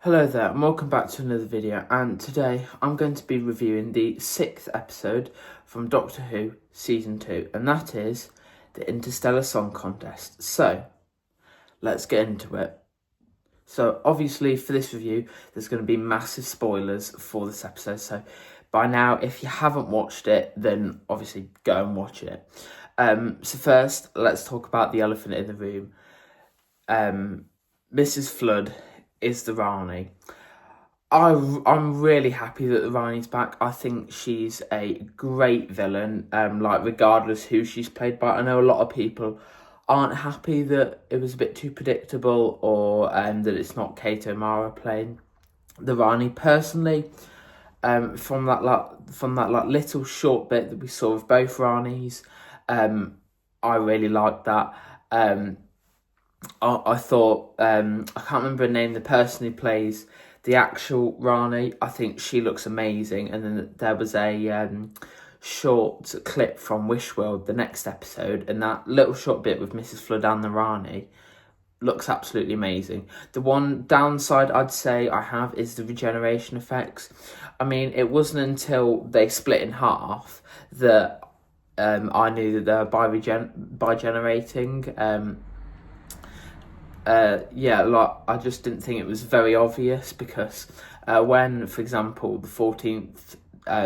Hello there and welcome back to another video, and today I'm going to be reviewing the 6th episode from Doctor Who Season 2, and that is the Interstellar Song Contest. So, let's get into it. So, obviously for this review there's going to be massive spoilers for this episode, so by now if you haven't watched it then obviously go and watch it. So first, let's talk about the elephant in the room. Mrs. Flood is the Rani. I'm really happy that the Rani's back. I think she's a great villain, regardless who she's played by. I know a lot of people aren't happy that it was a bit too predictable or that it's not Kate O'Mara playing the Rani. Personally, from that little short bit that we saw of both Ranis, I really liked that. I thought, I can't remember her name, the person who plays the actual Rani, I think she looks amazing. And then there was a short clip from Wishworld, the next episode, and that little short bit with Mrs. Flood and the Rani looks absolutely amazing. The one downside I'd say I have is the regeneration effects. I mean, it wasn't until they split in half that I knew that they were bi-generating. I just didn't think it was very obvious because when, for example, the 14th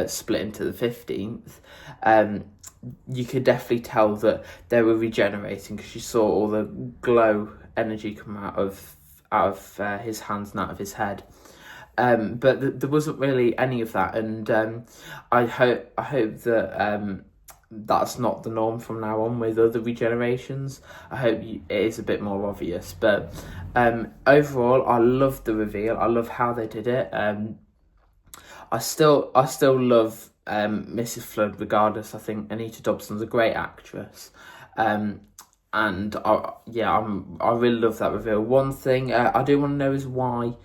split into the 15th, you could definitely tell that they were regenerating because you saw all the glow energy come out of his hands and out of his head. But there wasn't really any of that, and I hope that that's not the norm from now on with other regenerations. I hope it is a bit more obvious, but overall I love the reveal. I love how they did it. I still love Mrs. Flood regardless. I think Anita Dobson's a great actress, and I really love that reveal. One thing I do want to know is why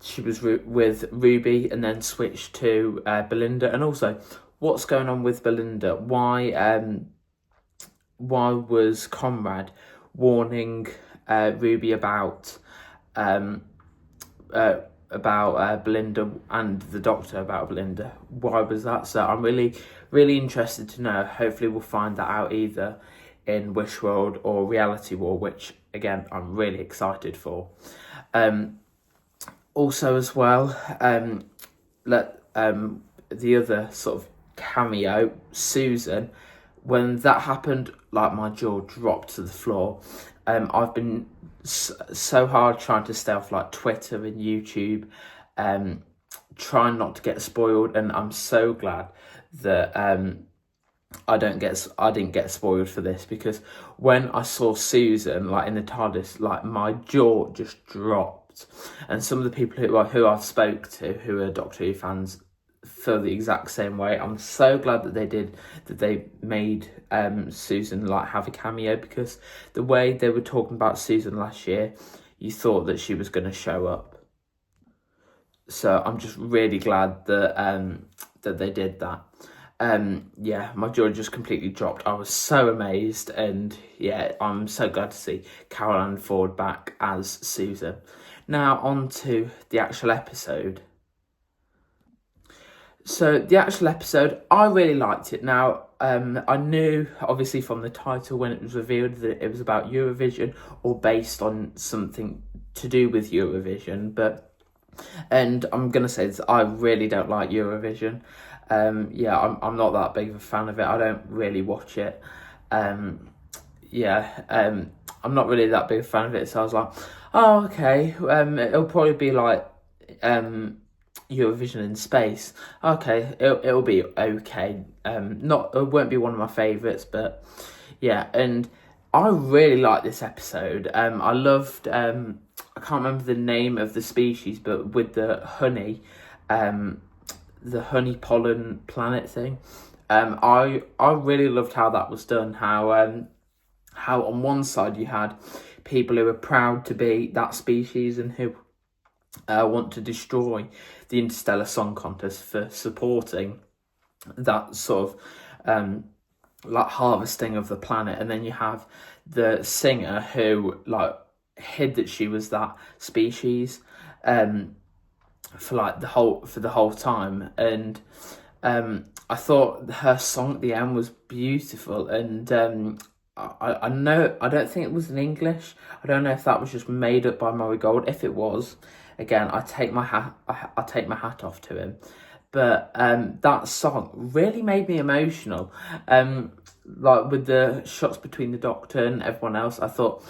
she was with Ruby and then switched to Belinda, and also what's going on with Belinda? Why was Conrad warning Ruby about Belinda and the Doctor about Belinda? Why was that? So I'm really interested to know. Hopefully we'll find that out either in Wishworld or Reality War, which again I'm really excited for. Also as well, the other sort of cameo, Susan, when that happened, like, my jaw dropped to the floor. I've been so hard trying to stay off like Twitter and YouTube, trying not to get spoiled, and I'm so glad that I didn't get spoiled for this, because when I saw Susan like in the TARDIS, like my jaw just dropped. And some of the people who I spoke to, who are Doctor Who fans, feel the exact same way. I'm so glad that they made Susan like have a cameo, because the way they were talking about Susan last year, you thought that she was going to show up. So I'm just really glad that that they did that. My jaw just completely dropped. I was so amazed, and I'm so glad to see Carol Ann Ford back as Susan. Now on to the actual episode. So the actual episode, I really liked it. Now, I knew obviously from the title when it was revealed that it was about Eurovision or based on something to do with Eurovision, and I'm going to say this, I really don't like Eurovision. I'm not that big of a fan of it. I don't really watch it. I'm not really that big a fan of it, so I was like, oh, okay, it'll probably be like Eurovision in space. Okay, it'll be okay. It won't be one of my favourites, but yeah. And I really liked this episode. I loved. I can't remember the name of the species, but with the honey, the honey pollen planet thing. I really loved how that was done. How on one side you had people who were proud to be that species and who want to destroy the Interstellar Song Contest for supporting that sort of like harvesting of the planet. And then you have the singer who like hid that she was that species, for like the whole time. And I thought her song at the end was beautiful, and I know, I don't think it was in English. I don't know if that was just made up by Murray Gold. If it was, again, I take my hat off to him. But that song really made me emotional. Like with the shots between the Doctor and everyone else, I thought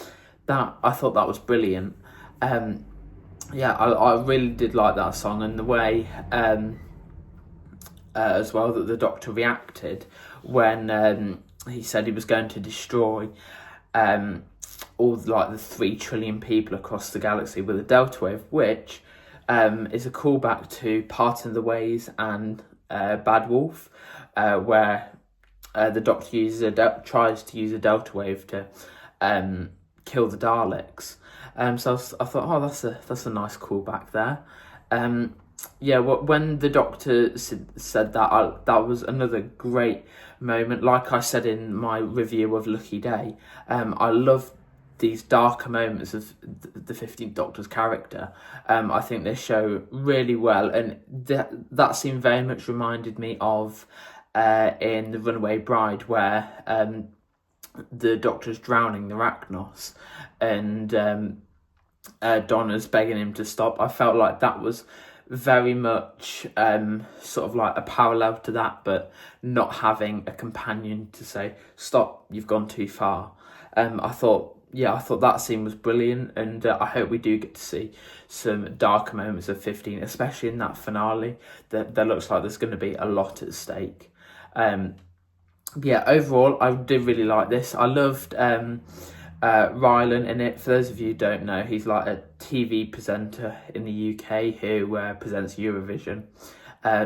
that was brilliant. Yeah, I really did like that song, and the way as well that the Doctor reacted when he said he was going to destroy all like the 3 trillion people across the galaxy with a delta wave, which is a callback to Part of the Ways and Bad Wolf, where the Doctor tries to use a delta wave to kill the Daleks. So I thought, oh, that's a nice callback there. Yeah, when the Doctor said that, that was another great moment. Like I said in my review of Lucky Day, I love these darker moments of the 15th Doctor's character. I think they show really well, and that scene very much reminded me of in The Runaway Bride, where the Doctor's drowning the Arachnos, and Donna's begging him to stop. I felt like that was very much sort of like a parallel to that, but not having a companion to say, stop, you've gone too far. I thought that scene was brilliant, and I hope we do get to see some darker moments of 15, especially in that finale. There looks like there's going to be a lot at stake. Yeah, overall, I did really like this. I loved Rylan in it. For those of you who don't know, he's like a TV presenter in the UK who presents Eurovision.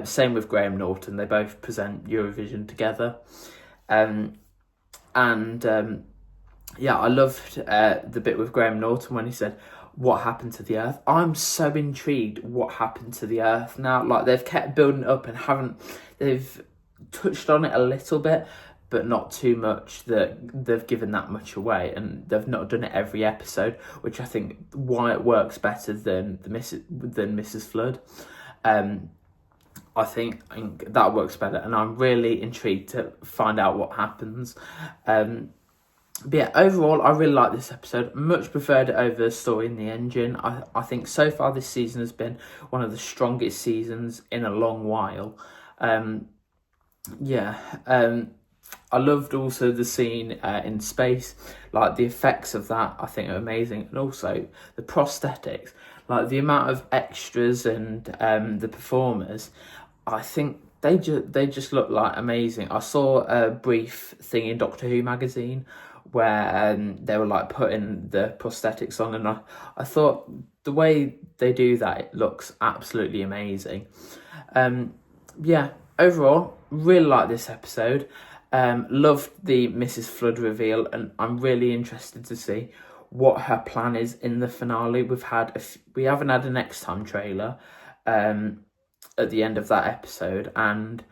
Same with Graham Norton. They both present Eurovision together. Yeah, I loved the bit with Graham Norton when he said, what happened to the Earth? I'm so intrigued what happened to the Earth now. Like, they've kept building it up and they've touched on it a little bit, but not too much that they've given that much away, and they've not done it every episode, which I think why it works better than Mrs. Flood. I think that works better, and I'm really intrigued to find out what happens. But yeah, overall, I really like this episode. Much preferred it over Story in the Engine. I think so far this season has been one of the strongest seasons in a long while. I loved also the scene in space. Like, the effects of that I think are amazing, and also the prosthetics, like the amount of extras and the performers. I think they just look like amazing. I saw a brief thing in Doctor Who magazine where they were like putting the prosthetics on, and I thought the way they do that, it looks absolutely amazing. Yeah, overall, really like this episode. Loved the Mrs. Flood reveal, and I'm really interested to see what her plan is in the finale. We haven't had a next time trailer at the end of that episode, and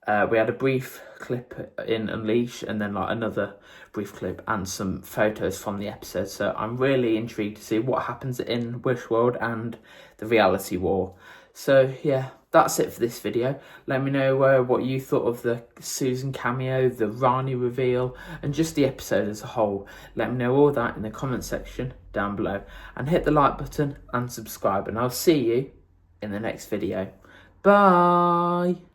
we had a brief clip in Unleash, and then like another brief clip and some photos from the episode. So I'm really intrigued to see what happens in Wishworld and the Reality War. So yeah, that's it for this video. Let me know what you thought of the Susan cameo, the Rani reveal, and just the episode as a whole. Let me know all that in the comment section down below, and hit the like button and subscribe, and I'll see you in the next video. Bye!